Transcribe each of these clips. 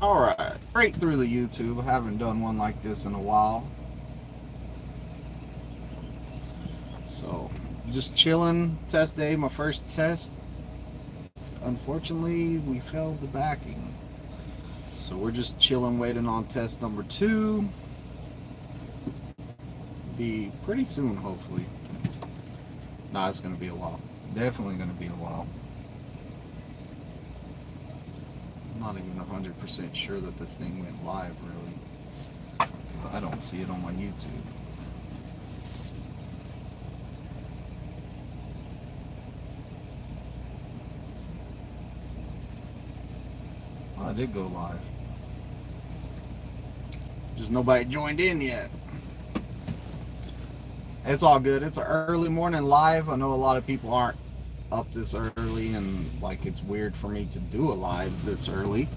Alright, right through the YouTube. I haven't done one like this in a while. So, just chilling. Test day, my first test. Unfortunately, we failed the backing. So we're just chilling, waiting on test number 2. Be pretty soon, hopefully. Nah, it's going to be a while. Definitely going to be a while. Not even 100% sure that this thing went live, really. I don't see it on my YouTube. Oh, I did go live. Just nobody joined in yet. It's all good. It's an early morning live. I know a lot of people aren't up this early, and like it's weird for me to do a live this early.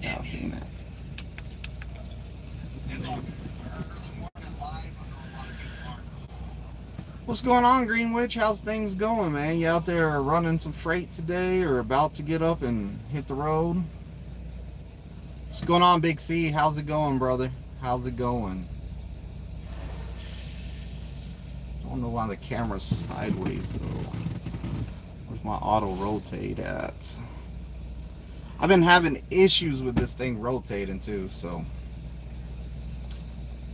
Yeah, I've seen that. What's going on, Greenwich? How's things going, man? You out there running some freight today, or about to get up and hit the road? What's going on, Big C? How's it going, brother? How's it going? I don't know why the camera's sideways though. Where's my auto rotate at? I've been having issues with this thing rotating too, so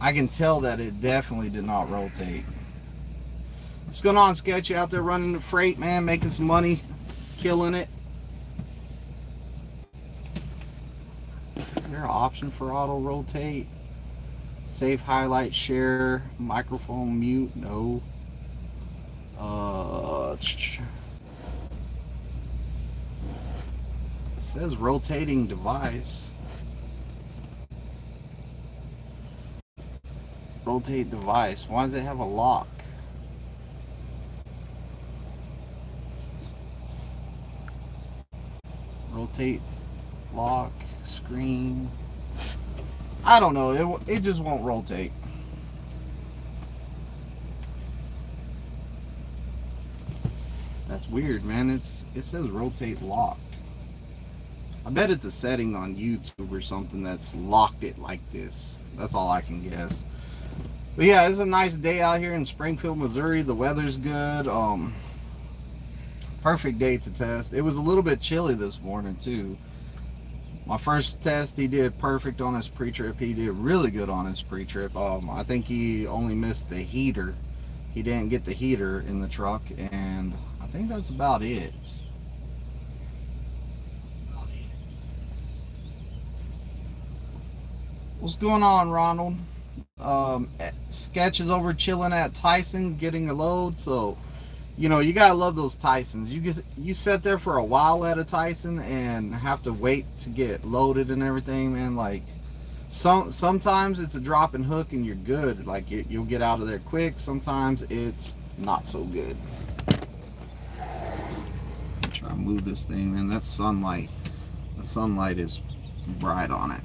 I can tell that it definitely did not rotate. What's going on, Sketch? You out there running the freight, man, making some money, killing it. Is there an option for auto rotate? Save, highlight, share, microphone mute? No. It says rotating device. Rotate device. Why does it have a lock? Rotate, lock, screen. I don't know. It just won't rotate. That's weird, man. It says rotate locked. I bet it's a setting on YouTube or something that's locked it like this. That's all I can guess. But yeah, it's a nice day out here in Springfield, Missouri. The weather's good. Perfect day to test. It was a little bit chilly this morning too. My first test, he did perfect on his pre-trip. He did really good on his pre-trip. I think he only missed the heater. He didn't get the heater in the truck, and I think that's about it. What's going on, Ronald? Sketch is over chilling at Tyson getting a load, so you know you gotta love those Tysons. You sit there for a while at a Tyson and have to wait to get loaded and everything, man. Like sometimes it's a drop and hook and you're good. Like you'll get out of there quick. Sometimes it's not so good. Try to move this thing, man. That's sunlight. The sunlight is bright on it.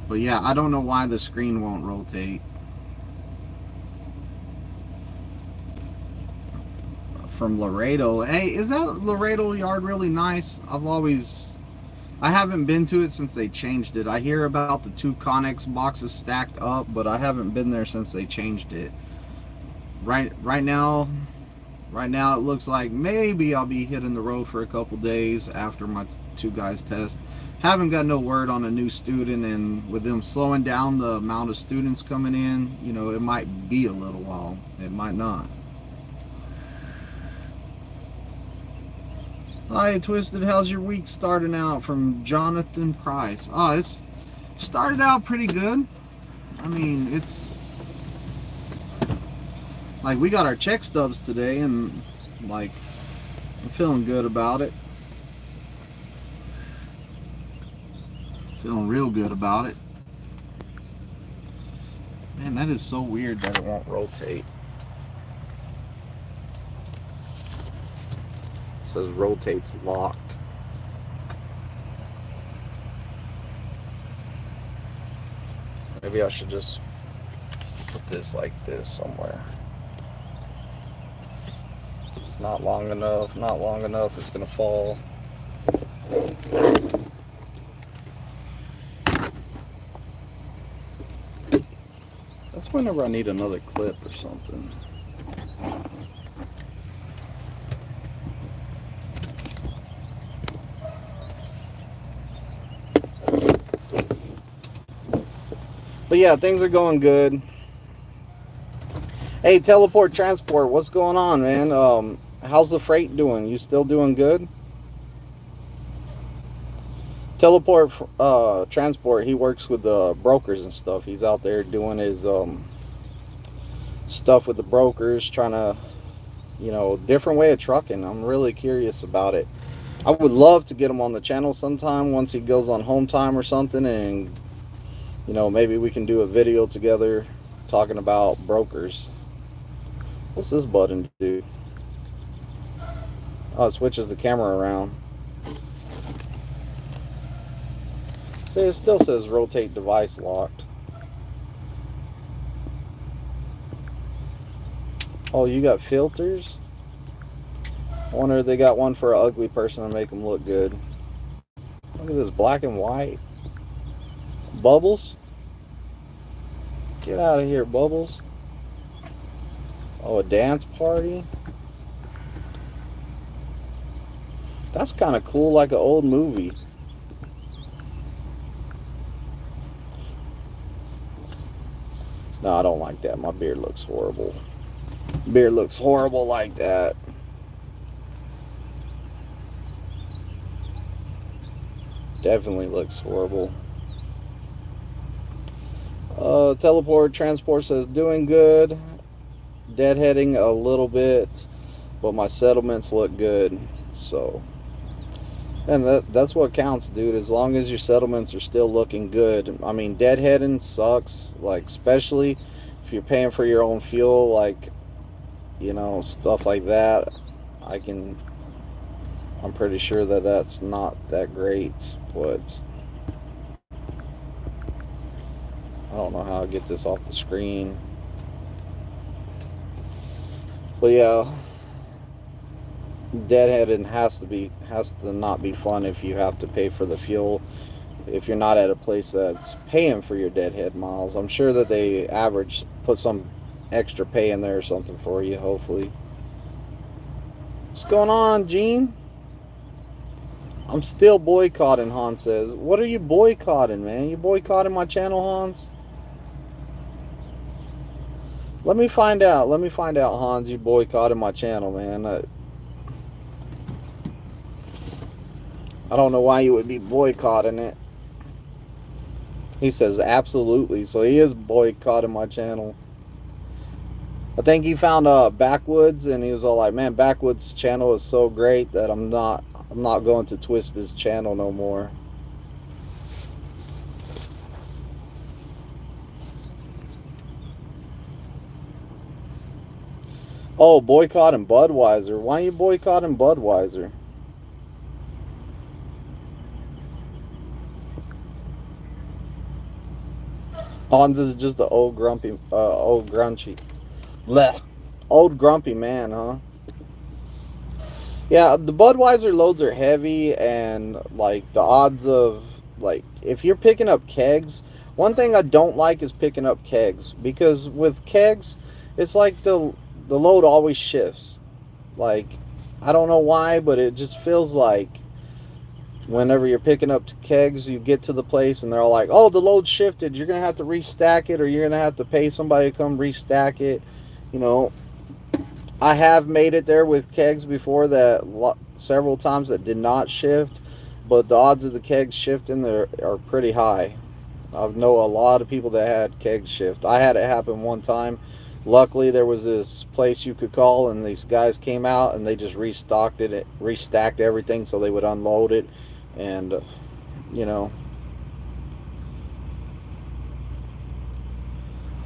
But yeah, I don't know why the screen won't rotate. From Laredo. Hey, is that Laredo yard really nice? I haven't been to it since they changed it. I hear about the 2 Connex boxes stacked up, but I haven't been there since they changed it. Right now it looks like maybe I'll be hitting the road for a couple days after my 2 guys test. Haven't got no word on a new student, and with them slowing down the amount of students coming in, you know, it might be a little while. It might not. Hi, Twisted. How's your week starting out? From Jonathan Price. Oh, it's started out pretty good. I mean, it's like we got our check stubs today, and like I'm feeling good about it. Feeling real good about it. Man, that is so weird that it won't rotate. It says rotates locked. Maybe I should just put this like this somewhere. Not long enough, not long enough, it's gonna fall. That's whenever I need another clip or something. But yeah, things are going good. Hey, Teleport Transport, what's going on, man? How's the freight doing? You still doing good? Teleport Transport, he works with the brokers and stuff. He's out there doing his stuff with the brokers, trying to, you know, different way of trucking. I'm really curious about it. I would love to get him on the channel sometime once he goes on home time or something, and, you know, maybe we can do a video together talking about brokers. What's this button do? Oh, it switches the camera around. See, it still says rotate device locked. Oh, you got filters? I wonder if they got one for an ugly person to make them look good. Look at this, black and white. Bubbles? Get out of here, Bubbles. Oh, a dance party? That's kind of cool, like an old movie. No, I don't like that. My beard looks horrible. Beard looks horrible like that. Definitely looks horrible. Teleport Transport says doing good. Deadheading a little bit, but my settlements look good. So, and that's what counts, dude. As long as your settlements are still looking good. I mean, deadheading sucks, like, especially if you're paying for your own fuel, like, you know, stuff like that. I'm pretty sure that that's not that great, but I don't know how to get this off the screen. But yeah, deadheading has to not be fun if you have to pay for the fuel. If you're not at a place that's paying for your deadhead miles, I'm sure that they put some extra pay in there or something for you, hopefully. What's going on, Gene? I'm still boycotting, Hans says. What are you boycotting, man? You boycotting my channel, Hans? Let me find out. Let me find out, Hans. You boycotted my channel, man. I don't know why you would be boycotting it. He says absolutely. So he is boycotting my channel. I think he found Backwoods, and he was all like, "Man, Backwoods' channel is so great that I'm not going to twist his channel no more." Oh, boycotting Budweiser. Why are you boycotting Budweiser? Hans is just the old grumpy old grumpy man, huh? Yeah, the Budweiser loads are heavy, and like the odds of, like, if you're picking up kegs, one thing I don't like is picking up kegs, because with kegs, it's like the load always shifts. Like, I don't know why, but it just feels like whenever you're picking up kegs, you get to the place and they're all like, "Oh, the load shifted. You're going to have to restack it, or you're going to have to pay somebody to come restack it." You know, I have made it there with kegs before that several times that did not shift, but the odds of the kegs shifting there are pretty high. I know a lot of people that had kegs shift. I had it happen one time. Luckily, there was this place you could call, and these guys came out and they just restacked everything so they would unload it. And, you know,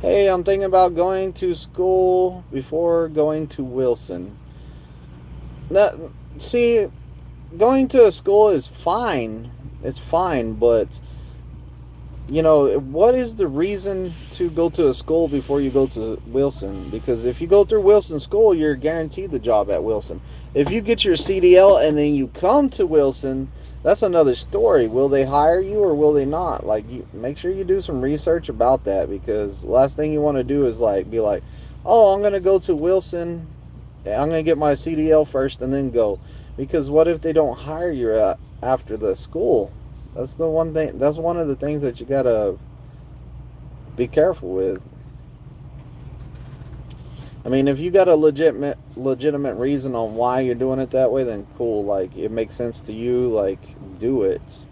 hey, I'm thinking about going to school before going to Wilson. See, going to a school is fine. It's fine, but you know, what is the reason to go to a school before you go to Wilson? Because if you go through Wilson school, you're guaranteed the job at Wilson. If you get your CDL and then you come to Wilson, that's another story. Will they hire you or will they not? Like, you make sure you do some research about that, because the last thing you want to do is like be like, oh, I'm gonna go to Wilson, I'm gonna get my CDL first and then go. Because what if they don't hire you after the school? That's the one thing. That's one of the things that you gotta be careful with. I mean, if you got a legitimate reason on why you're doing it that way, then cool. Like, it makes sense to you. Like, do it.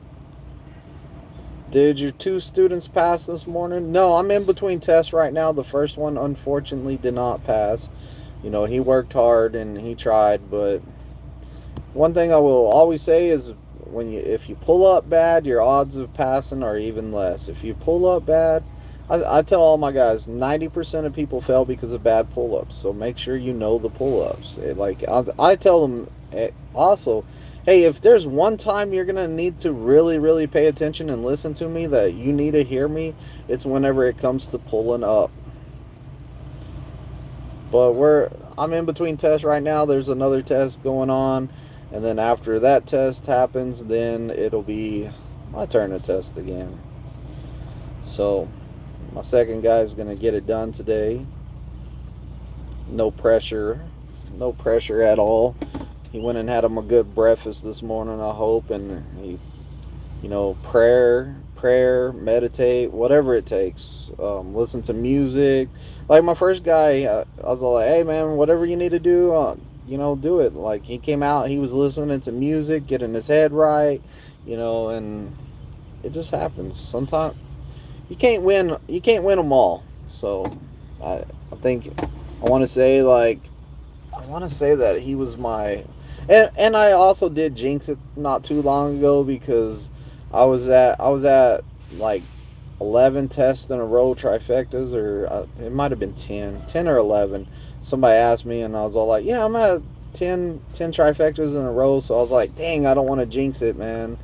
Did your two students pass this morning? No, I'm in between tests right now. The first one, unfortunately, did not pass. You know, he worked hard and he tried, but one thing I will always say is, if you pull up bad, your odds of passing are even less. If you pull up bad, I tell all my guys, 90% of people fail because of bad pull-ups. So make sure you know the pull-ups. Like, I tell them also, hey, if there's one time you're gonna need to really, really pay attention and listen to me, that you need to hear me, it's whenever it comes to pulling up. But I'm in between tests right now. There's another test going on, and then after that test happens, then it'll be my turn to test again. So my second guy is going to get it done today. No pressure. No pressure at all. He went and had him a good breakfast this morning, I hope, and he, you know, prayer, meditate, whatever it takes. Listen to music. Like my first guy, I was like, hey man, whatever you need to do, you know, do it. Like, he came out, he was listening to music, getting his head right, you know, and it just happens. Sometimes you can't win them all. So I think I want to say that he was my, and I also did jinx it not too long ago, because I was at like 11 tests in a row, trifectas, or it might have been 10 or 11. Somebody asked me and I was all like, yeah, I'm at 10 trifectas in a row. So I was like, dang, I don't want to jinx it, man.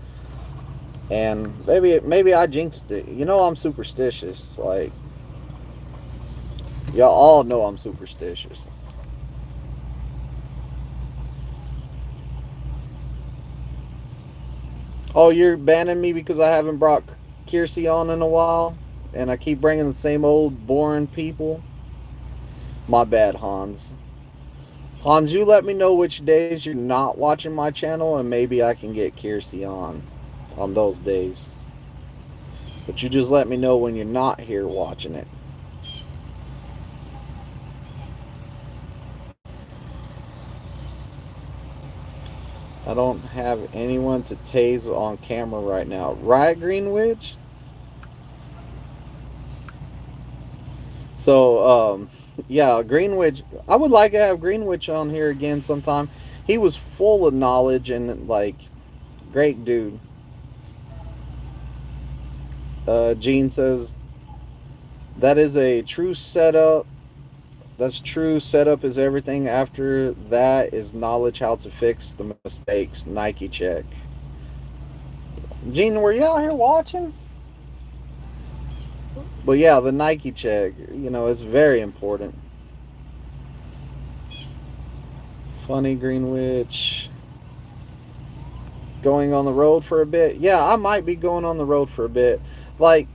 And maybe I jinxed it. You know, I'm superstitious. Like, y'all all know I'm superstitious. Oh, you're banning me because I haven't brought Kiersey on in a while, and I keep bringing the same old boring people? My bad, Hans. Hans, you let me know which days you're not watching my channel, and maybe I can get Kiersey on those days. But you just let me know when you're not here watching it. I don't have anyone to tase on camera right now. Right, Greenwich? So, yeah, Greenwich. I would like to have Greenwich on here again sometime. He was full of knowledge and, like, great dude. Gene says, that is a true setup. That's true. Setup is everything. After that is knowledge how to fix the mistakes. Nike check. Gene, were you out here watching? But yeah, the Nike check, you know, it's very important. Funny Greenwich. Going on the road for a bit. Yeah, I might be going on the road for a bit. Like,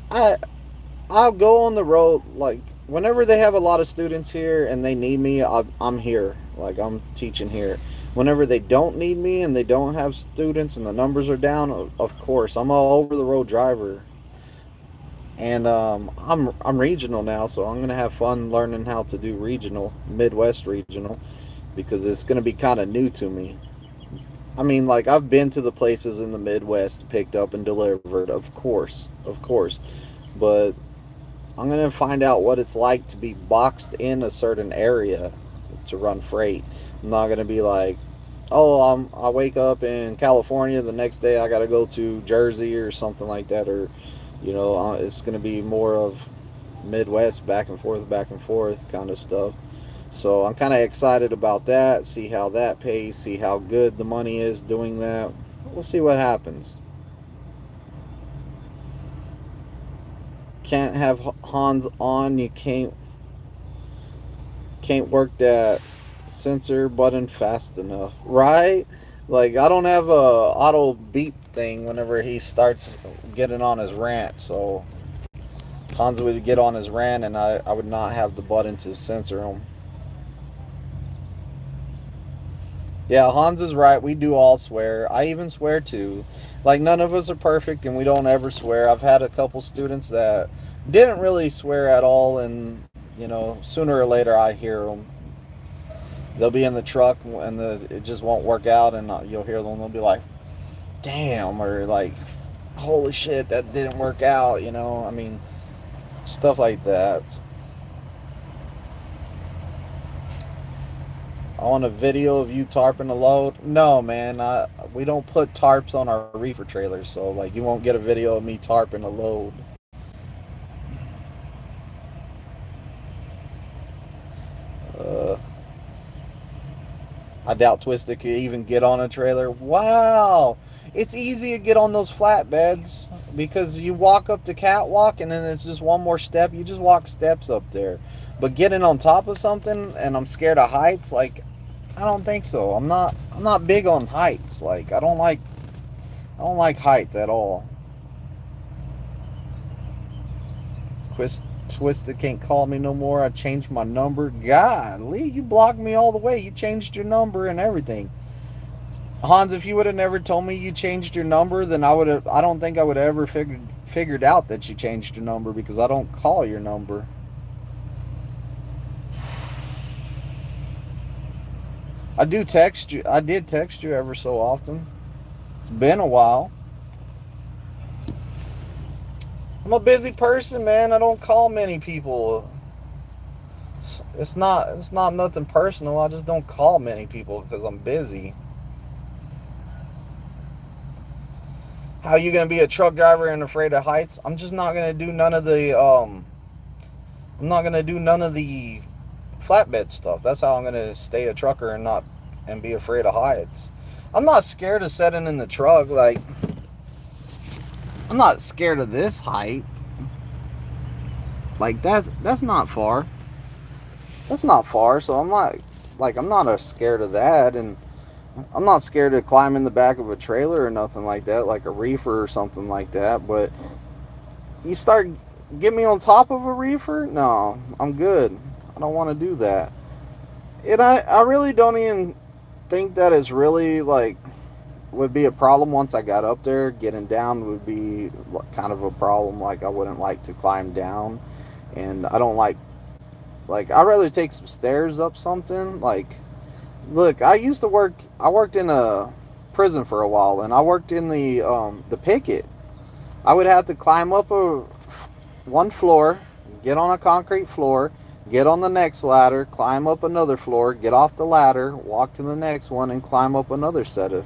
I'll go on the road, like, whenever they have a lot of students here and they need me, I'm here. Like, I'm teaching here. Whenever they don't need me and they don't have students and the numbers are down, of course, I'm all over the road driver. And I'm regional now, so I'm gonna have fun learning how to do regional, Midwest regional, because it's gonna be kind of new to me. I mean, like, I've been to the places in the Midwest, picked up and delivered, of course, but I'm gonna find out what it's like to be boxed in a certain area to run freight. I'm not gonna be like, oh, I wake up in California, the next day I gotta go to Jersey or something like that, or, you know, it's gonna be more of Midwest, back and forth kind of stuff. So I'm kind of excited about that. See how that pays. See how good the money is doing that. We'll see what happens. can't have Hans on. You can't work that sensor button fast enough, right? Like, I don't have a auto beep thing whenever he starts getting on his rant, so Hans would get on his rant and I would not have the button to censor him. Yeah, Hans is right. We do all swear. I even swear too. Like, none of us are perfect and we don't ever swear. I've had a couple students that didn't really swear at all, and, you know, sooner or later I hear them. They'll be in the truck and it just won't work out, and you'll hear them. They'll be like, damn, or like, holy shit, that didn't work out, you know? I mean, stuff like that. I want a video of you tarping a load. No, man, we don't put tarps on our reefer trailers, so like you won't get a video of me tarping a load. I doubt Twizted could even get on a trailer. Wow, it's easy to get on those flatbeds because you walk up the catwalk and then it's just one more step. You just walk steps up there. But getting on top of something, and I'm scared of heights, like, I don't think so. I'm not big on heights. Like, I don't like heights at all. Twizted can't call me no more. I changed my number. Golly, you blocked me all the way. You changed your number and everything. Hans, if you would have never told me you changed your number, then I don't think I would have ever figured out that you changed your number, because I don't call your number. I do text you. I did text you ever so often. It's been a while. I'm a busy person, man. I don't call many people. It's not nothing personal. I just don't call many people because I'm busy. How are you gonna be a truck driver and afraid of heights? I'm just not gonna do none of the I'm not gonna do none of the flatbed stuff. That's how I'm gonna stay a trucker and be afraid of heights. I'm not scared of sitting in the truck. Like, I'm not scared of this height. Like, that's not far. That's not far, so I'm not scared of that, and I'm not scared to climb in the back of a trailer or nothing like that, like a reefer or something like that. But you get me on top of a reefer? No, I'm good. I don't want to do that. And I really don't even think that it's really, like, would be a problem once I got up there. Getting down would be kind of a problem. Like, I wouldn't like to climb down, and I don't like I'd rather take some stairs up something. Like, look, I worked in a prison for a while, and I worked in the picket. I would have to climb up one floor, get on a concrete floor, get on the next ladder, climb up another floor, get off the ladder, walk to the next one, and climb up another set of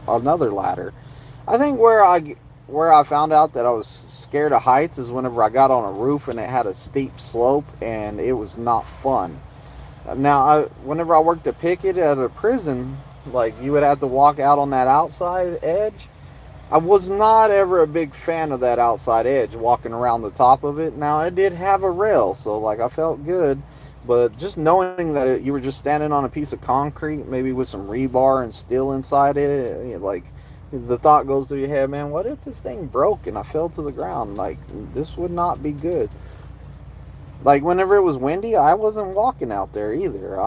another ladder. I think where I found out that I was scared of heights is whenever I got on a roof and it had a steep slope, and it was not fun. Now, whenever I worked a picket at a prison, like, you would have to walk out on that outside edge. I was not ever a big fan of that outside edge, walking around the top of it. Now, it did have a rail, so, like, I felt good. But just knowing that you were just standing on a piece of concrete, maybe with some rebar and steel inside it, like, the thought goes through your head, man, what if this thing broke and I fell to the ground? Like, this would not be good. Like, whenever it was windy, I wasn't walking out there either.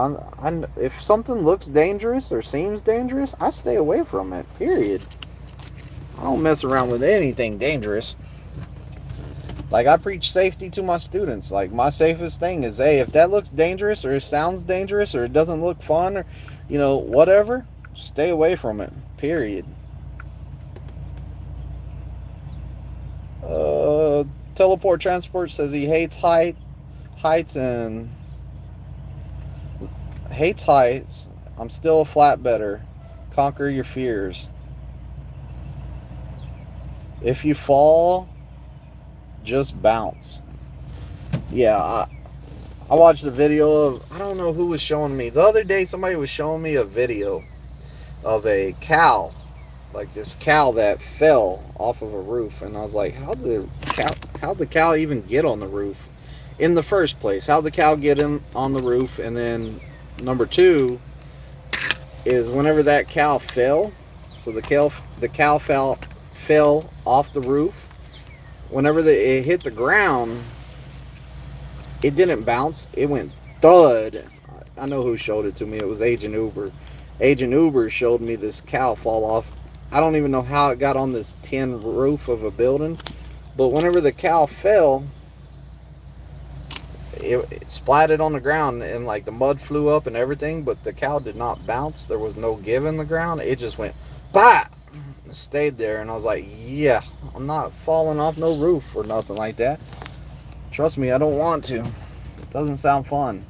If something looks dangerous or seems dangerous, I stay away from it, period. I don't mess around with anything dangerous. Like, I preach safety to my students. Like, my safest thing is, hey, if that looks dangerous or it sounds dangerous or it doesn't look fun or, you know, whatever, stay away from it, period. Teleport Transport says he hates heights and hates heights. I'm still a flatbedder. Conquer your fears. If you fall, just bounce. Yeah, I watched a video of, I don't know who was showing me. The other day, somebody was showing me a video of a cow like this cow that fell off of a roof, and I was like, how'd the cow even get on the roof in the first place? How'd the cow get in on the roof? And then number two is whenever that cow fell, so the cow fell off the roof. Whenever it hit the ground, it didn't bounce. It went thud. I know who showed it to me. It was Agent Uber. Agent Uber showed me this cow fall off. I don't even know how it got on this tin roof of a building, but whenever the cow fell, it splatted on the ground, and like the mud flew up and everything, but the cow did not bounce. There was no give in the ground. It just went bah, and stayed there. And I was like, yeah, I'm not falling off no roof or nothing like that. Trust me, I don't want to. It doesn't sound fun.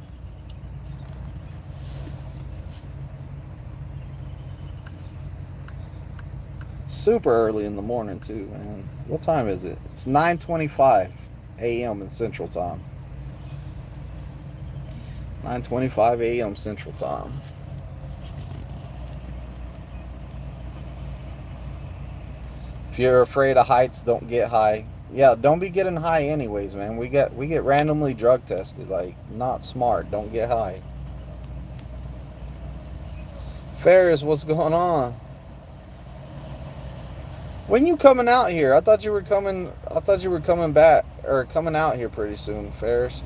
Super early in the morning too, man. What time is it? It's 9:25 a.m. in Central Time. 9:25 a.m. Central Time. If you're afraid of heights, don't get high. Yeah, don't be getting high anyways, man. We get randomly drug tested. Like, not smart. Don't get high. Ferris, what's going on? When you coming out here? I thought you were coming back or coming out here pretty soon, Ferris.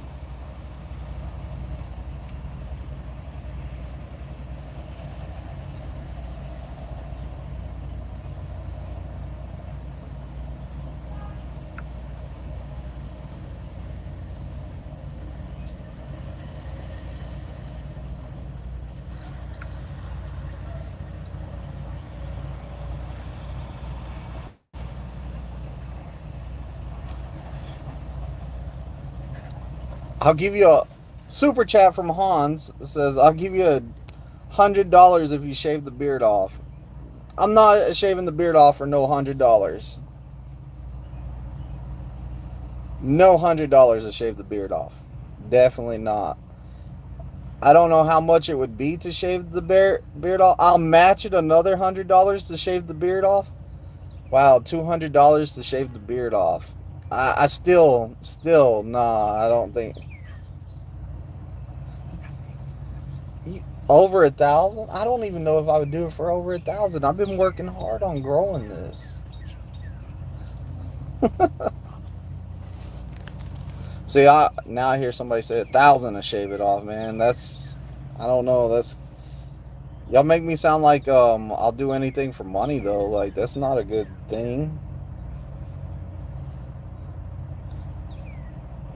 I'll give you a super chat from Hans. It says, I'll give you $100 if you shave the beard off. I'm not shaving the beard off for no $100. No $100 to shave the beard off. Definitely not. I don't know how much it would be to shave the beard off. I'll match it another $100 to shave the beard off. Wow, $200 to shave the beard off. I still, nah, I don't think. Over 1,000? I don't even know if I would do it for over 1,000. I've been working hard on growing this. See, now I hear somebody say 1,000 to shave it off, man. That's, I don't know. That's, y'all make me sound like I'll do anything for money though. Like, that's not a good thing.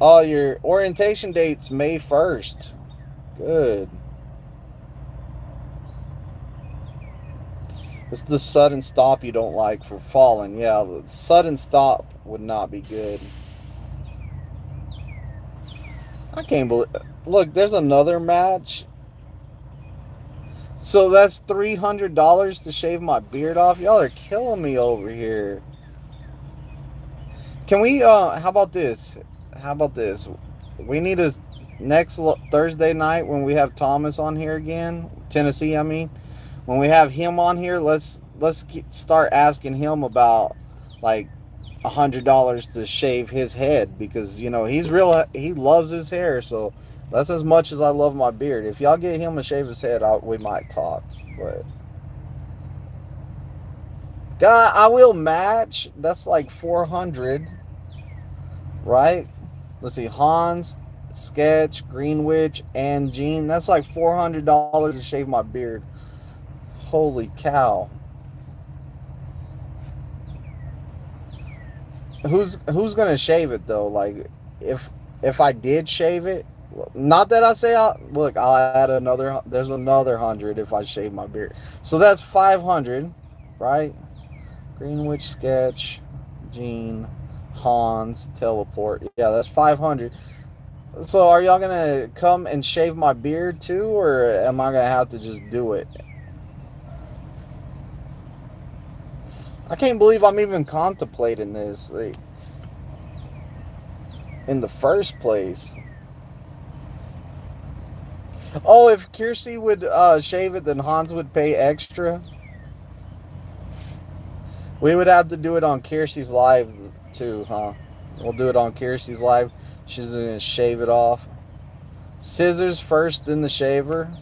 Oh, your orientation date's May 1st. Good. It's the sudden stop you don't like for falling. Yeah, the sudden stop would not be good. I can't believe... Look, there's another match. So that's $300 to shave my beard off? Y'all are killing me over here. Can we, how about this? How about this? We need a... Next Thursday night when we have Thomas on here again, Tennessee, I mean... When we have him on here, let's start asking him about like $100 to shave his head, because you know he loves his hair. So that's as much as I love my beard. If y'all get him to shave his head, we might talk. But God, I will match. That's like 400, right? Let's see, Hans, Sketch, Greenwich, and Gene. That's like $400 to shave my beard. Holy cow. Who's gonna shave it though? Like, if I did shave it, not that I say look, I'll add another, there's another 100 if I shave my beard. So that's 500, right? Greenwich, Sketch, Gene, Hans, Teleport. Yeah, that's 500. So are y'all gonna come and shave my beard too, or am I gonna have to just do it? I can't believe I'm even contemplating this, like, in the first place. Oh, if Kiersey would shave it, then Hans would pay extra. We would have to do it on Kiersey's live too, huh? We'll do it on Kiersey's live. She's gonna shave it off. Scissors first, then the shaver.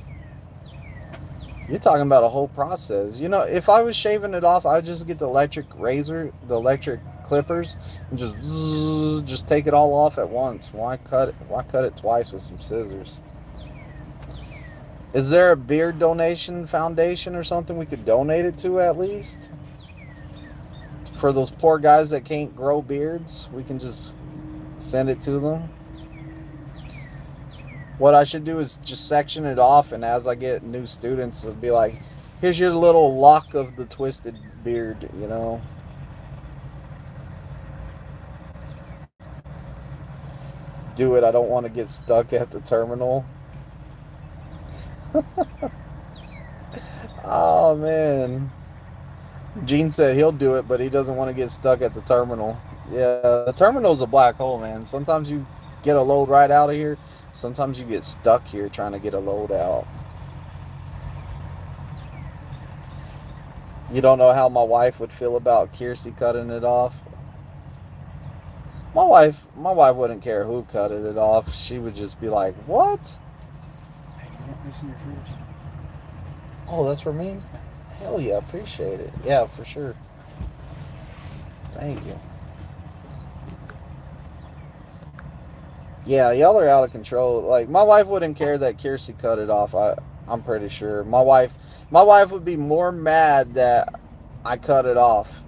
You're talking about a whole process. You know, if I was shaving it off, I'd just get the electric razor, the electric clippers, and just take it all off at once. Why cut it? Why cut it twice with some scissors? Is there a beard donation foundation or something we could donate it to at least? For those poor guys that can't grow beards, we can just send it to them. What I should do is just section it off, and as I get new students, it'll be like, here's your little lock of the twisted beard, you know. Do it. I don't want to get stuck at the terminal. Oh, man. Gene said he'll do it, but he doesn't want to get stuck at the terminal. Yeah, the terminal's a black hole, man. Sometimes you get a load right out of here. Sometimes you get stuck here trying to get a load out. You don't know how my wife would feel about Kiersey cutting it off? My wife wouldn't care who cut it off. She would just be like, what? Hey, you want this in your fridge? Oh, that's for me? Hell yeah, appreciate it. Yeah, for sure. Thank you. Yeah, y'all are out of control. Like, my wife wouldn't care that Kiersey cut it off. I'm pretty sure. My wife would be more mad that I cut it off.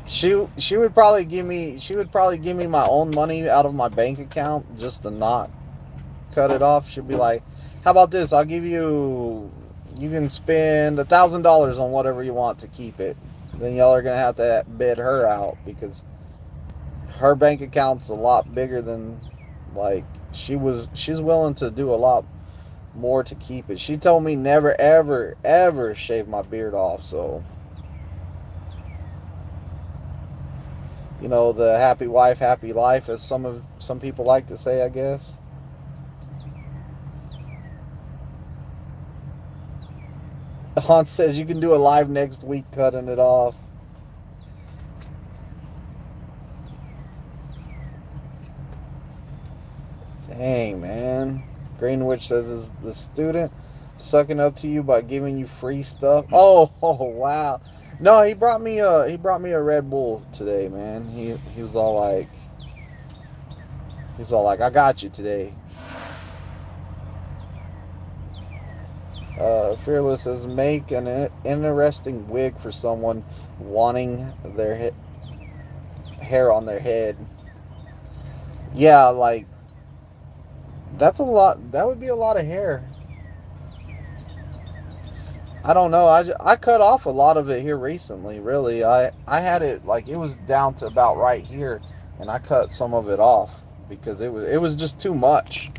She would probably give me my own money out of my bank account just to not cut it off. She'd be like, how about this? I'll give you can spend $1,000 on whatever you want to keep it. Then y'all are gonna have to bid her out because her bank account's a lot bigger than, like, she's willing to do a lot more to keep it. She told me never ever ever shave my beard off, so you know, the happy wife, happy life, as some people like to say, I guess. Hans says you can do a live next week cutting it off. Dang, man. Greenwich says, is the student sucking up to you by giving you free stuff? Oh wow. No, he brought me a Red Bull today, man. He was all like, I got you today. Fearless says, make an interesting wig for someone wanting their hair on their head. Yeah, like, that's a lot. That would be a lot of hair. I don't know. I cut off a lot of it here recently, really. I had it, like, it was down to about right here, and I cut some of it off because it was just too much.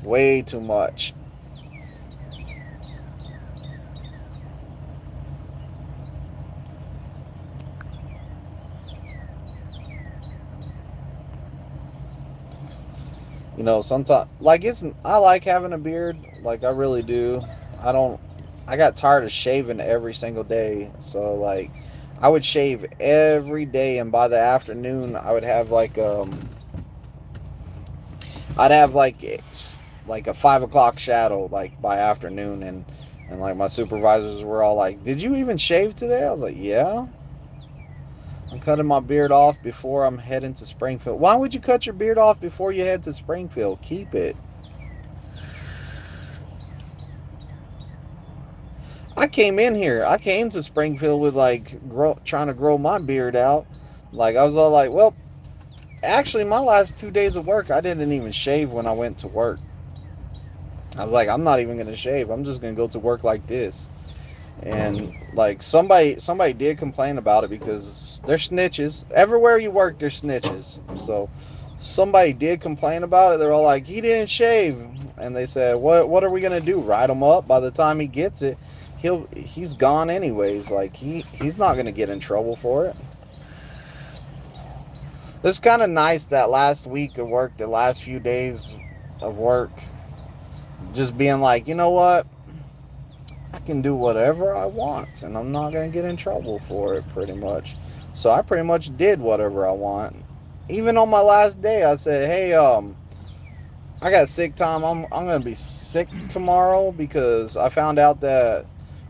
Way too much. You know, sometimes, like, I like having a beard, like, I really do. I got tired of shaving every single day, so, like, I would shave every day, and by the afternoon, I would have, like, I'd have, like a 5 o'clock shadow, like, by afternoon, and, like, my supervisors were all like, did you even shave today? I was like, yeah. I'm cutting my beard off before I'm heading to Springfield. Why would you cut your beard off before you head to Springfield? Keep it. I came to Springfield with, like, trying to grow my beard out. Like, I was all like, well, actually, my last 2 days of work, I didn't even shave when I went to work. I was like, I'm not even going to shave. I'm just going to go to work like this. And, like, somebody did complain about it because they're snitches. Everywhere you work, they're snitches. So somebody did complain about it. They're all like, he didn't shave. And they said, what are we going to do? Write him up? By the time he gets it, he's gone anyways. Like, he's not going to get in trouble for it. It's kind of nice that last week of work, the last few days of work, just being like, you know what? I can do whatever I want, and I'm not gonna get in trouble for it, pretty much. So I pretty much did whatever I want. Even on my last day, I said, "Hey, I got sick time. I'm gonna be sick tomorrow because I found out that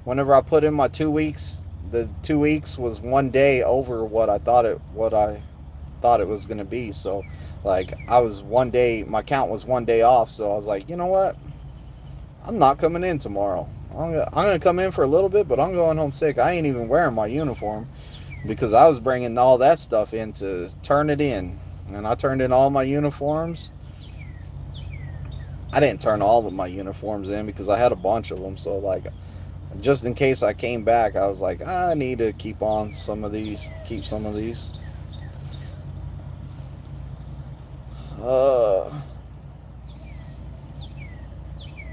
whenever I put in my 2 weeks, the 2 weeks was one day over what I thought it was gonna be. So, like, I was one day, my count was one day off. So I was like, you know what? I'm not coming in tomorrow. I'm gonna come in for a little bit, but I'm going home sick. I ain't even wearing my uniform because I was bringing all that stuff in to turn it in, and I turned in all my uniforms. I didn't turn all of my uniforms in because I had a bunch of them. So, like, just in case I came back, I was like, I need to keep some of these.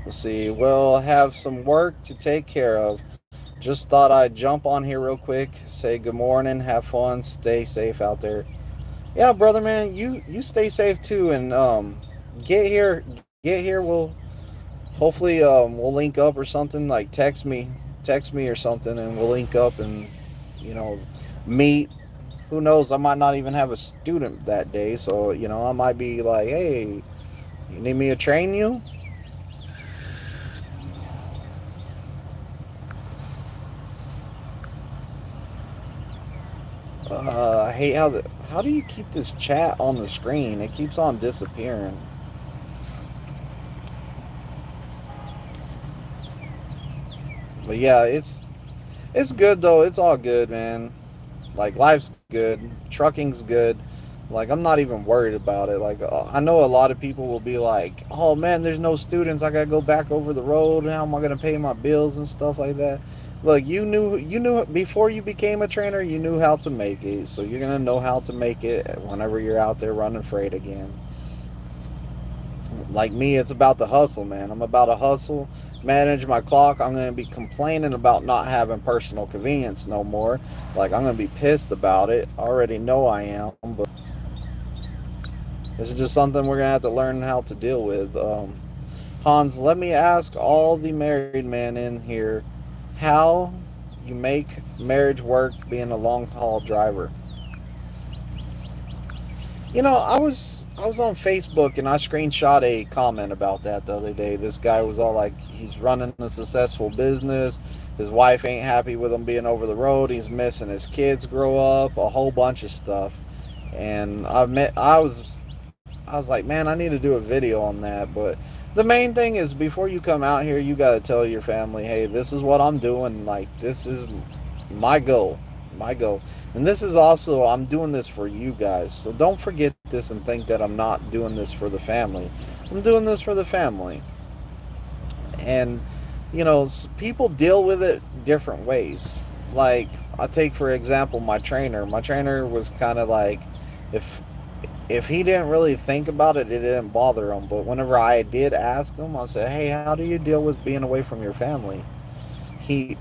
Let's see. Well, I have some work to take care of. Just thought I'd jump on here real quick, say good morning, have fun, stay safe out there. Yeah, brother, man, you stay safe too, and get here. We'll hopefully we'll link up or something. Like text me or something, and we'll link up and you know meet. Who knows? I might not even have a student that day, so I might be like, hey, you need me to train you? I hate how do you keep this chat on the screen? It keeps on disappearing. But yeah, it's good though. It's all good, man. Like, life's good, trucking's good. Like, I'm not even worried about it. Like, I know a lot of people will be like, "Oh man, there's no students. I gotta go back over the road. How am I gonna pay my bills and stuff like that?" Look, you knew before you became a trainer. You knew how to make it, so you're gonna know how to make it whenever you're out there running freight again. Like me, it's about the hustle, man. I'm about to hustle, manage my clock. I'm going to be complaining about not having personal convenience no more. Like, I'm going to be pissed about it. I already know I am, but this is just something we're going to have to learn how to deal with. Hans, let me ask all the married men in here how you make marriage work being a long haul driver. I was on Facebook and I screenshot a comment about that the other day. This guy was all like, he's running a successful business. His wife ain't happy with him being over the road. He's missing his kids grow up, a whole bunch of stuff. And I was like, man, I need to do a video on that. But the main thing is, before you come out here, you got to tell your family, hey, this is what I'm doing. Like, this is my goal. And this is also, I'm doing this for you guys. So don't forget this and think that I'm not doing this for the family. I'm doing this for the family. And, people deal with it different ways. Like, I take, for example, my trainer. My trainer was kind of like, if he didn't really think about it, it didn't bother him. But whenever I did ask him, I said, hey, how do you deal with being away from your family? He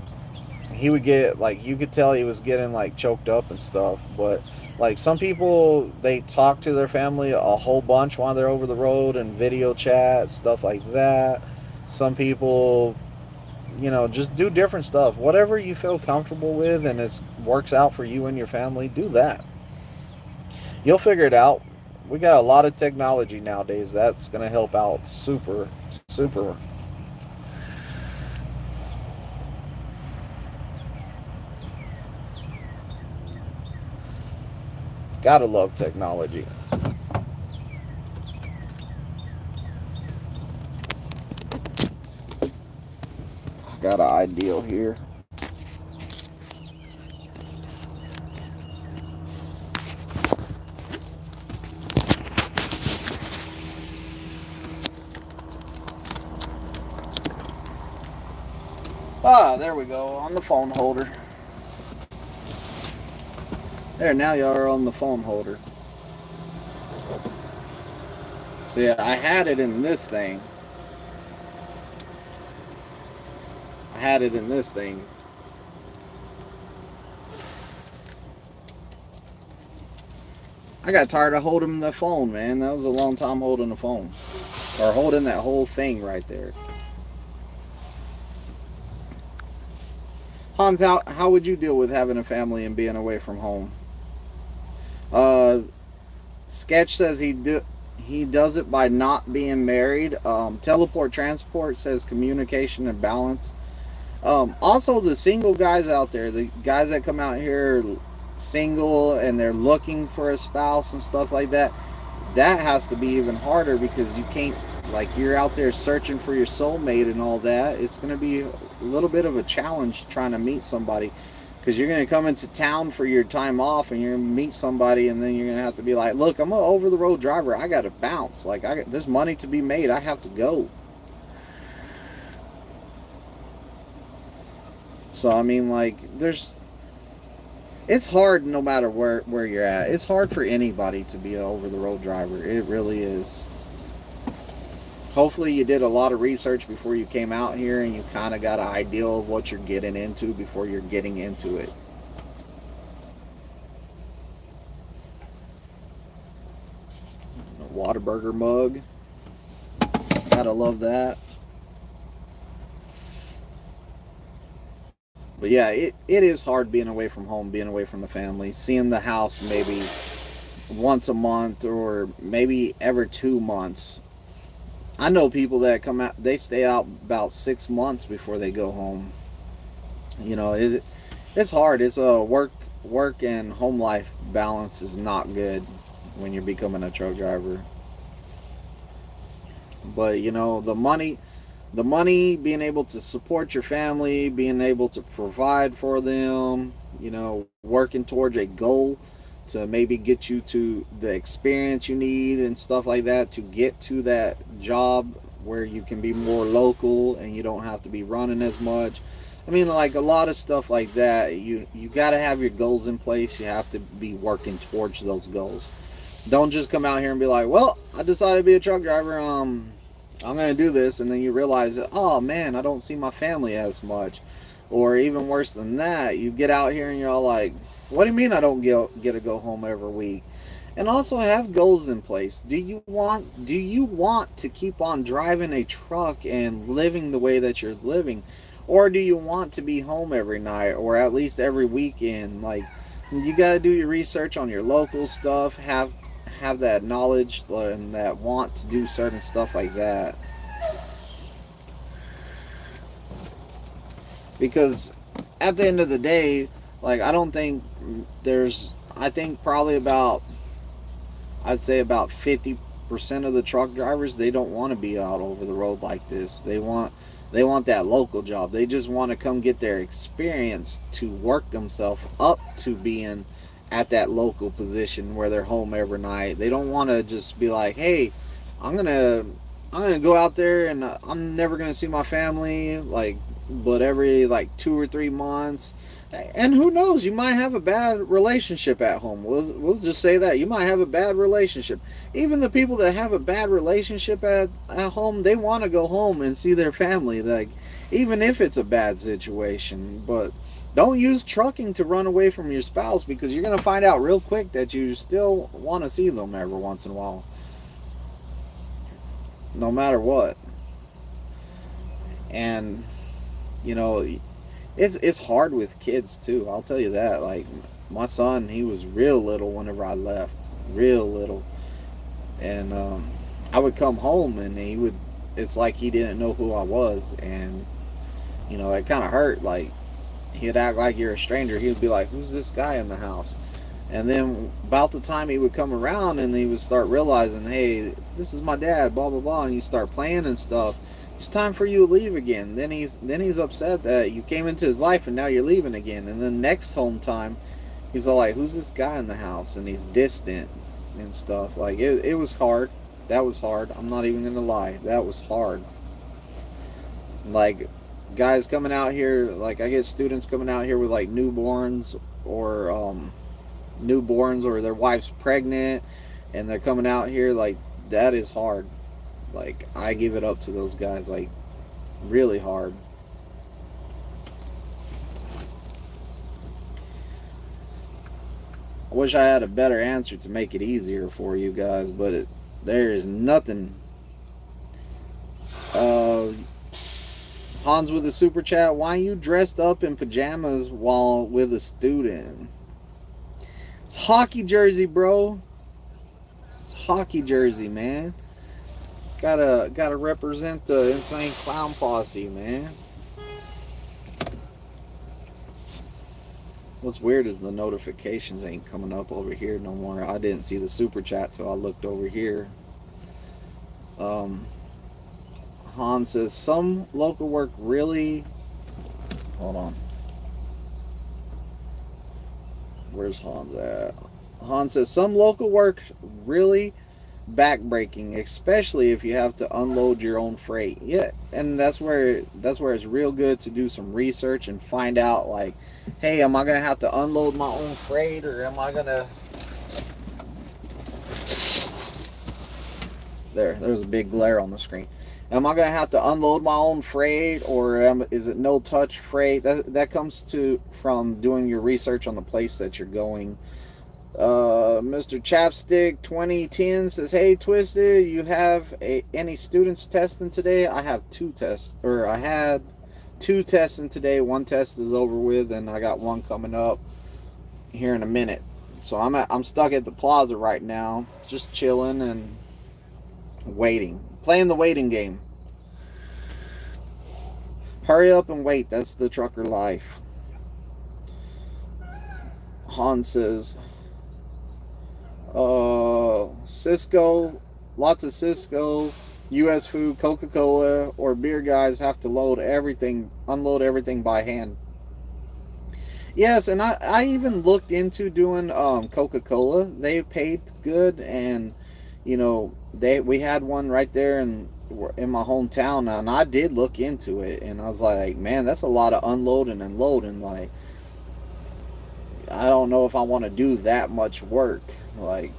would get, like, you could tell he was getting like choked up and stuff. But like, some people, they talk to their family a whole bunch while they're over the road and video chat, stuff like that. Some people, just do different stuff. Whatever you feel comfortable with and it works out for you and your family, do that. You'll figure it out. We got a lot of technology nowadays that's going to help out super. Gotta love technology. Got an ideal here. There we go, on the phone holder. There, now you are on the phone holder. See, I had it in this thing. I got tired of holding the phone, man. That was a long time holding the phone. Or holding that whole thing right there. Hans, how would you deal with having a family and being away from home? Sketch says he does it by not being married. Teleport Transport says communication and balance. Also, the single guys out there, the guys that come out here single and they're looking for a spouse and stuff like that, that has to be even harder because you can't, like, you're out there searching for your soulmate and all that. It's going to be a little bit of a challenge trying to meet somebody because you're going to come into town for your time off and you're going to meet somebody and then you're going to have to be like, look, I'm an over-the-road driver. I got to bounce. Like, there's money to be made. I have to go. So, I mean, like, it's hard no matter where you're at. It's hard for anybody to be an over-the-road driver. It really is. Hopefully you did a lot of research before you came out here and you kind of got an idea of what you're getting into before you're getting into it. A Whataburger mug. Gotta love that. But yeah, it is hard being away from home, being away from the family, seeing the house maybe once a month or maybe every 2 months. I know people that come out, they stay out about 6 months before they go home. You know, it's hard. It's a work and home life balance is not good when you're becoming a truck driver. But you know, the money, being able to support your family, being able to provide for them, you know, working towards a goal to maybe get you to the experience you need and stuff like that to get to that job where you can be more local and you don't have to be running as much. I mean, like a lot of stuff like that, you got to have your goals in place. You have to be working towards those goals. Don't just come out here and be like, well, I decided to be a truck driver. I'm going to do this. And then you realize that, oh man, I don't see my family as much. Or even worse than that, you get out here and you're all like, what do you mean I don't get to go home every week? And also have goals in place. Do you want to keep on driving a truck and living the way that you're living? Or do you want to be home every night or at least every weekend? Like, you got to do your research on your local stuff, have that knowledge and that want to do certain stuff like that. Because at the end of the day, like, I think probably I'd say about 50% of the truck drivers, they don't want to be out over the road like this. They want that local job. They just want to come get their experience to work themselves up to being at that local position where they're home every night. They don't want to just be like, hey, I'm gonna go out there and I'm never gonna see my family, like, but every like 2 or 3 months. And who knows, you might have a bad relationship at home. We'll just say that you might have a bad relationship. Even the people that have a bad relationship at home, they want to go home and see their family, like, even if it's a bad situation. But don't use trucking to run away from your spouse, because you're going to find out real quick that you still want to see them every once in a while, no matter what. And you know, it's hard with kids too, I'll tell you that. Like, my son, he was real little whenever I left, real little. And I would come home and it's like he didn't know who I was. And you know, it kind of hurt. Like, he'd act like you're a stranger. He would be like, who's this guy in the house? And then about the time he would come around and he would start realizing, hey, this is my dad, blah blah blah, and you start playing and stuff, it's time for you to leave again. Then he's upset that you came into his life and now you're leaving again. And then next home time, he's all like, who's this guy in the house? And he's distant and stuff. Like, it was hard. That was hard. I'm not even gonna lie, that was hard. Like, guys coming out here, like, I get students coming out here with like newborns or their wife's pregnant and they're coming out here, like, that is hard. Like, I give it up to those guys, like, really hard. I wish I had a better answer to make it easier for you guys, but there is nothing. Hans with a super chat. Why you dressed up in pajamas while with a student? It's hockey jersey, bro. It's hockey jersey, man. Gotta represent the insane clown posse, man. What's weird is the notifications ain't coming up over here no more. I didn't see the super chat till I looked over here. Han says, some local work really... Hold on. Where's Hans at? Han says, some local work really backbreaking, especially if you have to unload your own freight. Yeah, and that's where it's real good to do some research and find out, like, hey, am I going to have to unload my own freight, or am I going to... There's a big glare on the screen. Am I going to have to unload my own freight, or is it no-touch freight? That comes from doing your research on the place that you're going. Mr. Chapstick 2010 says, hey, Twizted, you have any students testing today? I have two tests, or I had two testing today. One test is over with, and I got one coming up here in a minute. So I'm stuck at the plaza right now, just chilling and waiting, playing the waiting game. Hurry up and wait. That's the trucker life. Han says, Cisco, lots of Cisco, U.S. food, Coca-Cola, or beer guys have to unload everything by hand. Yes, and I even looked into doing Coca-Cola. They paid good, and you know, we had one right there in my hometown, and I did look into it, and I was like, man, that's a lot of unloading and loading. Like, I don't know if I want to do that much work. Like,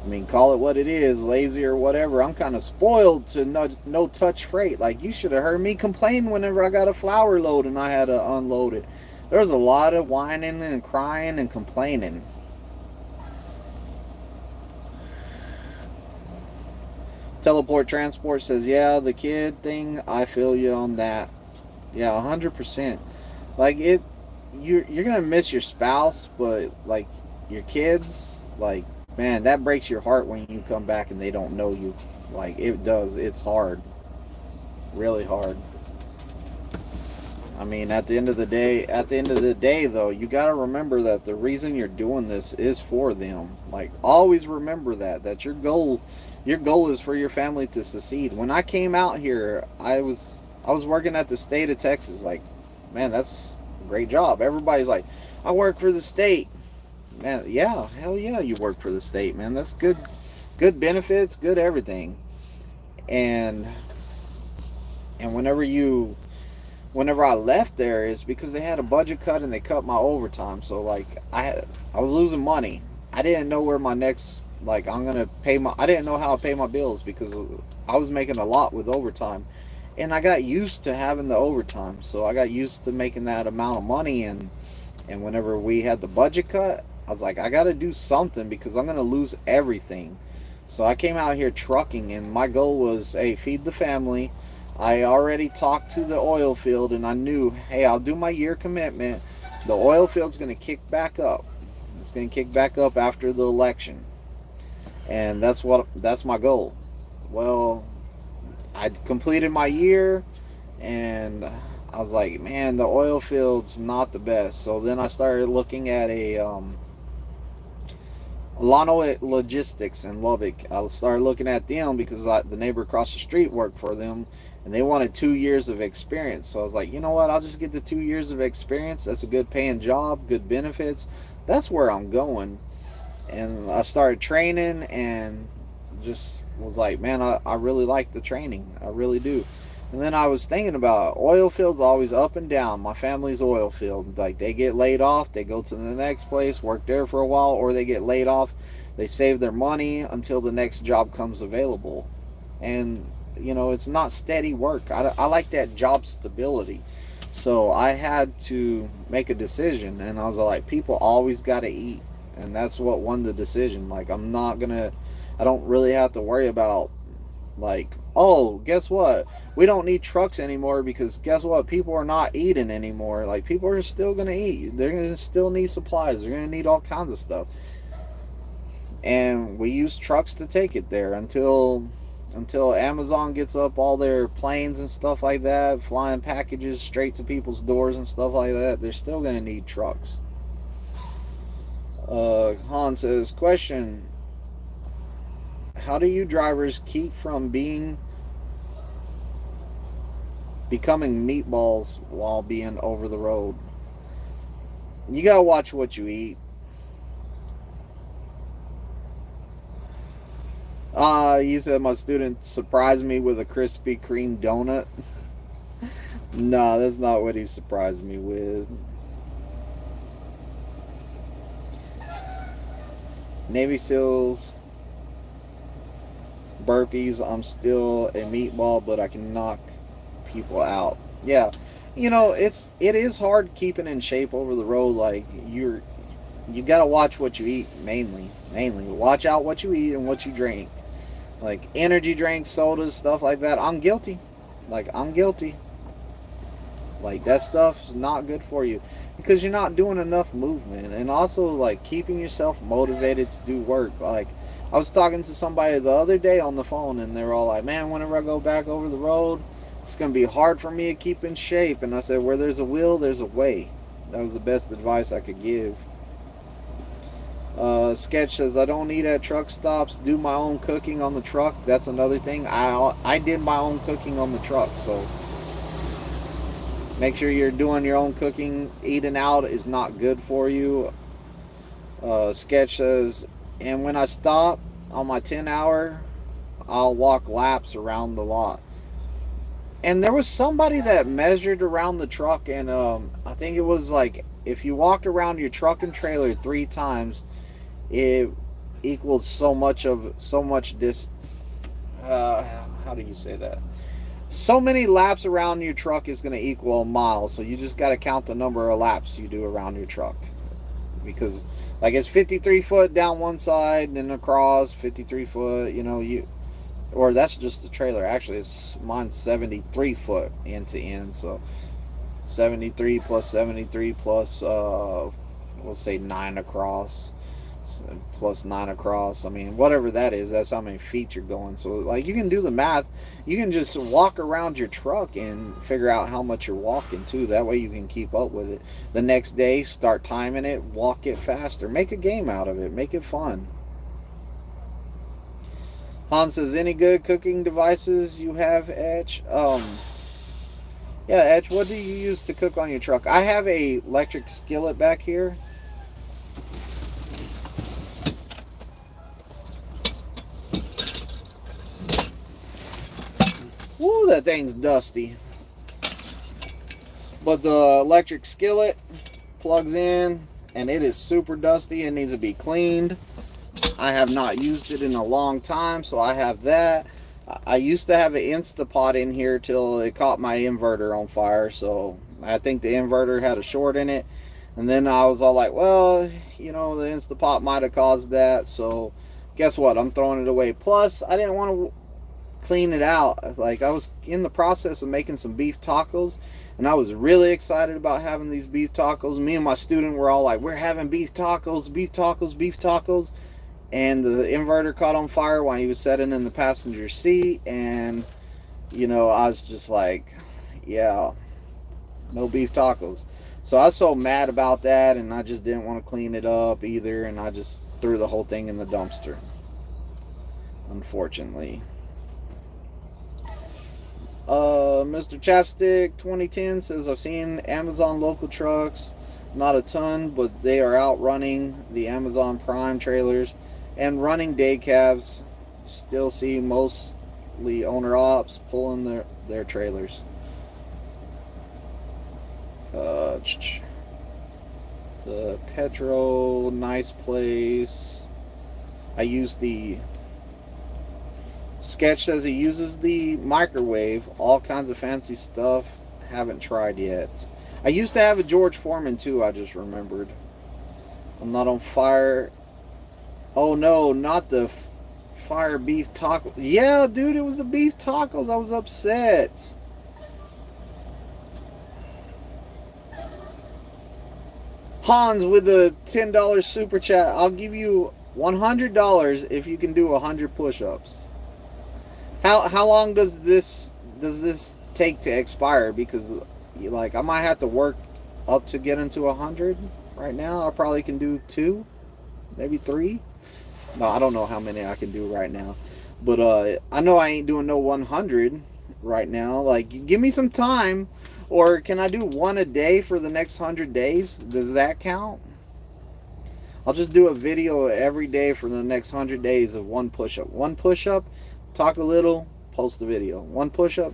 I mean, call it what it is, lazy or whatever. I'm kind of spoiled to no touch freight. Like, you should have heard me complain whenever I got a flour load and I had to unload it. There was a lot of whining and crying and complaining. Teleport Transport says, yeah, the kid thing, I feel you on that. Yeah, 100%. Like, you're gonna miss your spouse, but like your kids, like, man, that breaks your heart when you come back and they don't know you. Like, it does. It's hard, really hard. I mean, at the end of the day though, you got to remember that the reason you're doing this is for them. Like, always remember that your goal is for your family to succeed. When I came out here, I was working at the state of Texas. Like, man, that's a great job. Everybody's like, I work for the state. Man, yeah, hell yeah, you work for the state, man. That's good benefits, good everything. And whenever I left there, is because they had a budget cut and they cut my overtime. So like, I was losing money. I didn't know where my next, like, I didn't know how to pay my bills because I was making a lot with overtime. And I got used to having the overtime. So I got used to making that amount of money, and whenever we had the budget cut, I was like, I got to do something because I'm going to lose everything. So I came out here trucking, and my goal was, hey, feed the family. I already talked to the oil field, and I knew, hey, I'll do my year commitment. The oil field's going to kick back up. It's going to kick back up after the election. And that's my goal. Well, I completed my year, and I was like, man, the oil field's not the best. So then I started looking at Lano Logistics in Lubbock. I started looking at them because the neighbor across the street worked for them, and they wanted 2 years of experience. So I was like, you know what, I'll just get the 2 years of experience. That's a good paying job, good benefits. That's where I'm going. And I started training, and just was like, man, I really like the training. I really do. And then I was thinking about oil fields always up and down. My family's oil field. Like, they get laid off, they go to the next place, work there for a while, or they get laid off. They save their money until the next job comes available. And, you know, it's not steady work. I like that job stability. So I had to make a decision, and I was like, people always got to eat. And that's what won the decision. Like, I don't really have to worry about, like, oh, guess what? We don't need trucks anymore because guess what? People are not eating anymore. Like, people are still going to eat. They're going to still need supplies. They're going to need all kinds of stuff. And we use trucks to take it there until Amazon gets up all their planes and stuff like that, flying packages straight to people's doors and stuff like that. They're still going to need trucks. Han says, question: how do you drivers keep from becoming meatballs while being over the road? You gotta watch what you eat. You said my student surprised me with a Krispy Kreme donut. No, that's not what he surprised me with. Navy SEALs, burpees. I'm still a meatball, but I can knock people out. Yeah, you know, it is hard keeping in shape over the road. Like, you gotta watch what you eat mainly. Watch out what you eat and what you drink. Like energy drinks, sodas, stuff like that. I'm guilty. Like, that stuff's not good for you because you're not doing enough movement, and also like keeping yourself motivated to do work. Like, I was talking to somebody the other day on the phone, and they were all like, man, whenever I go back over the road, it's gonna be hard for me to keep in shape. And I said, where there's a will, there's a way. That was the best advice I could give. Sketch says, I don't eat at truck stops, do my own cooking on the truck. That's another thing. I did my own cooking on the truck, so make sure you're doing your own cooking. Eating out is not good for you. Sketch says, and when I stop on my 10-hour, I'll walk laps around the lot. And there was somebody that measured around the truck, and I think it was like, if you walked around your truck and trailer 3 times, it equals so much this. How do you say that? So many laps around your truck is going to equal a mile. So you just got to count the number of laps you do around your truck, because like it's 53 foot down one side, and then across 53 foot. You know, or that's just the trailer. Actually, mine's 73 foot end to end. So 73 plus 73 plus we'll say 9 across, plus 9 across. I mean, whatever that is, that's how many feet you're going. So like, you can do the math. You can just walk around your truck and figure out how much you're walking too. That way you can keep up with it. The next day, start timing it, walk it faster, make a game out of it, make it fun. Hans says, any good cooking devices you have, Etch? Yeah, Etch, what do you use to cook on your truck? I have a electric skillet back here. Woo, that thing's dusty. But the electric skillet plugs in, and it is super dusty. It needs to be cleaned. I have not used it in a long time, so I have that. I used to have an Instapot in here till it caught my inverter on fire, so I think the inverter had a short in it. And then I was all like, well, you know, the Instapot might have caused that, so guess what? I'm throwing it away. Plus, I didn't want to clean it out. Like, I was in the process of making some beef tacos, and I was really excited about having these beef tacos. Me and my student were all like, we're having beef tacos, beef tacos, beef tacos. And the inverter caught on fire while he was sitting in the passenger seat, and you know, I was just like, yeah, no beef tacos. So I was so mad about that, and I just didn't want to clean it up either, and I just threw the whole thing in the dumpster, unfortunately. Mr. Chapstick 2010 says, I've seen Amazon local trucks, not a ton, but they are outrunning the Amazon Prime trailers and running day cabs. Still see mostly owner ops pulling their trailers. The Petro, nice place. I use the Sketch says he uses the microwave, all kinds of fancy stuff. Haven't tried yet. I used to have a George Foreman too, I just remembered. I'm not on fire. Oh no, not the Fire beef taco. Yeah, dude, it was the beef tacos. I was upset. Hans with the $10 super chat. I'll give you $100 if you can do 100 push-ups. How long does this take to expire? Because like I might have to work up to get into 100. Right now I probably can do 2, maybe 3. No, I don't know how many I can do right now. But I know I ain't doing no 100 right now. Like, give me some time. Or can I do 1 a day for the next 100 days? Does that count? I'll just do a video every day for the next 100 days of 1 push-up. 1 push-up, talk a little, post the video. 1 push-up.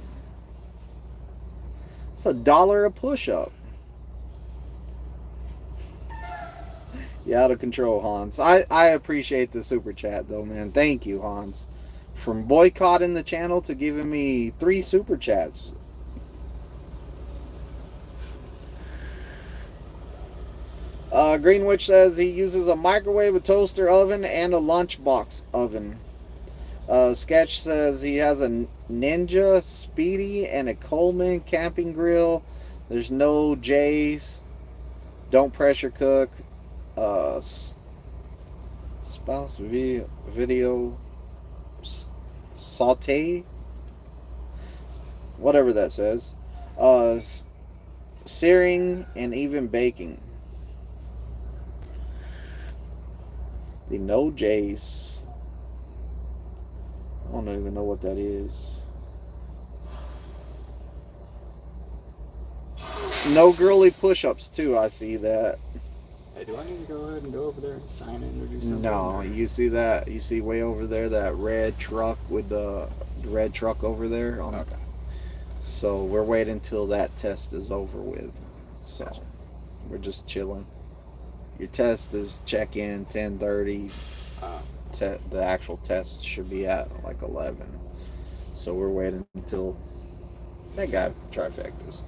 It's $1 a push-up. Yeah, out of control, Hans. I appreciate the super chat, though, man. Thank you, Hans. From boycotting the channel to giving me 3 super chats. Greenwich says he uses a microwave, a toaster oven, and a lunchbox oven. Sketch says he has a Ninja Speedy and a Coleman camping grill. There's no J's. Don't pressure cook. Spouse video saute. Whatever that says. Searing and even baking. The no J's. I don't even know what that is. No girly push-ups too. I see that. Hey, do I need to go ahead and go over there and sign in or do something? No, you see that? You see way over there that red truck with the red truck over there? Okay. So we're waiting until that test is over with. So Gotcha. we're just chilling. Your test is check-in 10:30. The actual test should be at like 11. So we're waiting until that guy trifectas.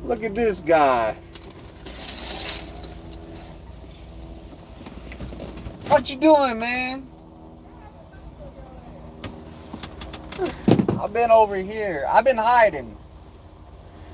Look at this guy. What you doing, man? I've been over here. I've been hiding.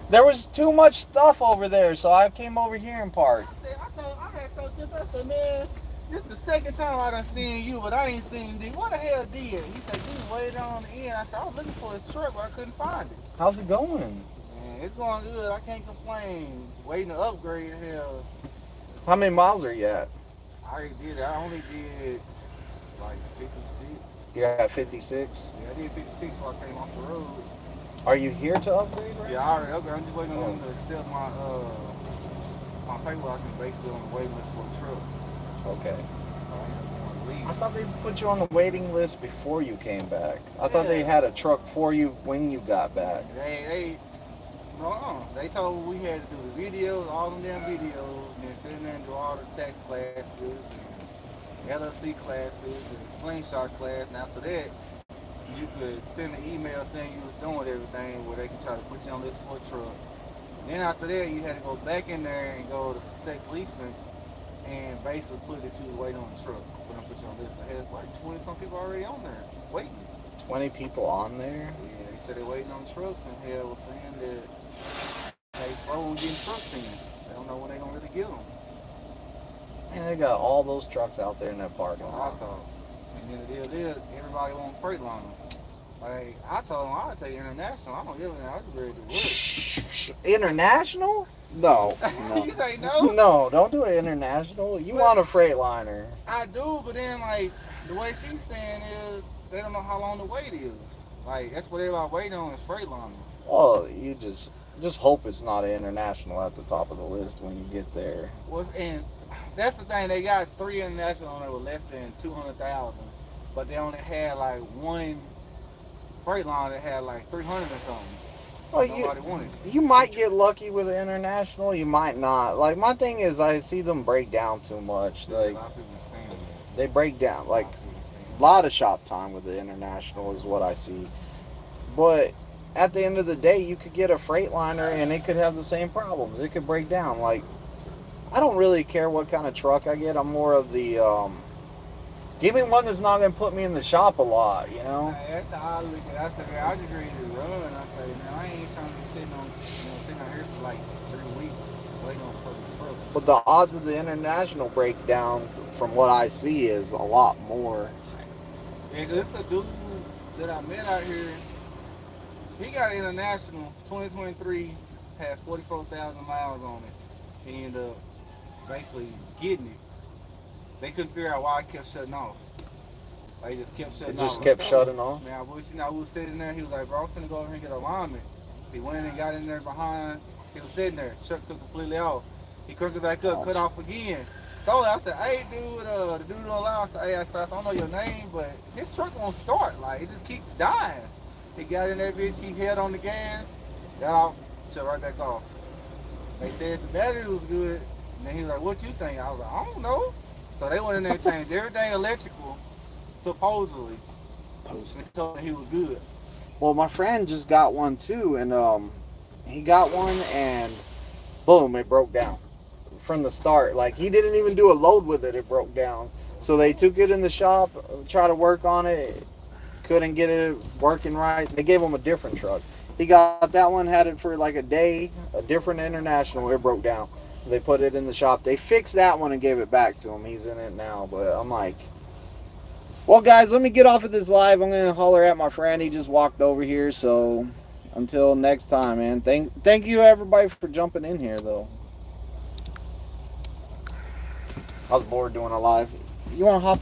There was too much stuff over there, so I came over here and parked. I had told you, I said, man, this is the second time I done seen you, but I ain't seen D. What the hell D? He said, D waited on the end. I said, I was looking for his truck, but I couldn't find it. How's it going? Man, it's going good. I can't complain. Waiting to upgrade, hell. How many miles are you at? I already did it. I only did like 56. You're at 56? Yeah, I did 56 before I came off the road. Are you here to upgrade right Yeah, I already upgraded. I'm just waiting on them to accept my paperwork and basically on the waiting list for the truck. Okay. I I thought they put you on the waiting list before you came back. I thought they had a truck for you when you got back. They told me we had to do the videos, all them damn videos, and then sit there and do all the tax classes, and LLC classes, and slingshot class, and after that, you could send an email saying you was doing everything where they can try to put you on this for a truck. Then after that, you had to go back in there and go to sex leasing and basically put that you was waiting on the truck. When I put you on this, but there's like 20-some people already on there waiting. 20 people on there? Yeah, they said they're waiting on trucks, and hell was saying that they slow on getting trucks in. They don't know when they're going to really get them. Man, they got all those trucks out there in that parking I lot. thought. And then the deal is, everybody wants Freightliner. Like, I told them I'd take international. I don't give a damn. I just ready to work. International? No. You say no? No, don't do it international. You want a Freightliner. I do, but then, like, the way she's saying is, they don't know how long the wait is. Like, that's what everybody waiting on is Freightliners. Well, you just hope it's not an international at the top of the list when you get there. And that's the thing. They got 3 international on there with less than 200,000, but they only had like one Freightliner that had like 300 or something. Well, Nobody wanted it. you might get lucky with an international. You might not. Like, my thing is, I see them break down too much. A Like, lot of people are saying that. they break down. Like, A lot of people are saying a lot of shop time with the international is what I see. But at the end of the day, you could get a Freightliner and it could have the same problems. It could break down. Like, I don't really care what kind of truck I get. I'm more of the Give me one that's not gonna put me in the shop a lot, you know. That's how I look at it. I said, I just ready to run. I say, man, I ain't trying to be sitting out here for like 3 weeks waiting on public truck. But the odds of the international breakdown, from what I see, is a lot more. Yeah, this a dude that I met out here. He got international 2023, had 44,000 miles on it. He ended up basically getting it. They couldn't figure out why it kept shutting off. Like, it just kept shutting off. It just kept shutting off? Man, I was sitting there. He was like, bro, I'm finna go over here and get alignment. He went in and got in there behind. He was sitting there. Truck took completely off. He crooked it back up, cut off again. So I said, hey, dude, the dude don't allow. I said, hey, I don't know your name, but his truck won't start. Like, it just keeps dying. He got in that bitch. He held on the gas. Got off. Shut right back off. They said the battery was good. And then he was like, what you think? I was like, I don't know. So they went in there and changed everything electrical, supposedly. And told him he was good. Well, my friend just got one too, and he got one, and boom, it broke down from the start. Like, he didn't even do a load with it; it broke down. So they took it in the shop, tried to work on it, couldn't get it working right. They gave him a different truck. He got that one, had it for like a day, a different international. It broke down. They put it in the shop. They fixed that one and gave it back to him. He's in it now. But I'm like, well, guys, let me get off of this live. I'm going to holler at my friend. He just walked over here. So until next time, man. Thank you, everybody, for jumping in here, though. I was bored doing a live. You want to hop in?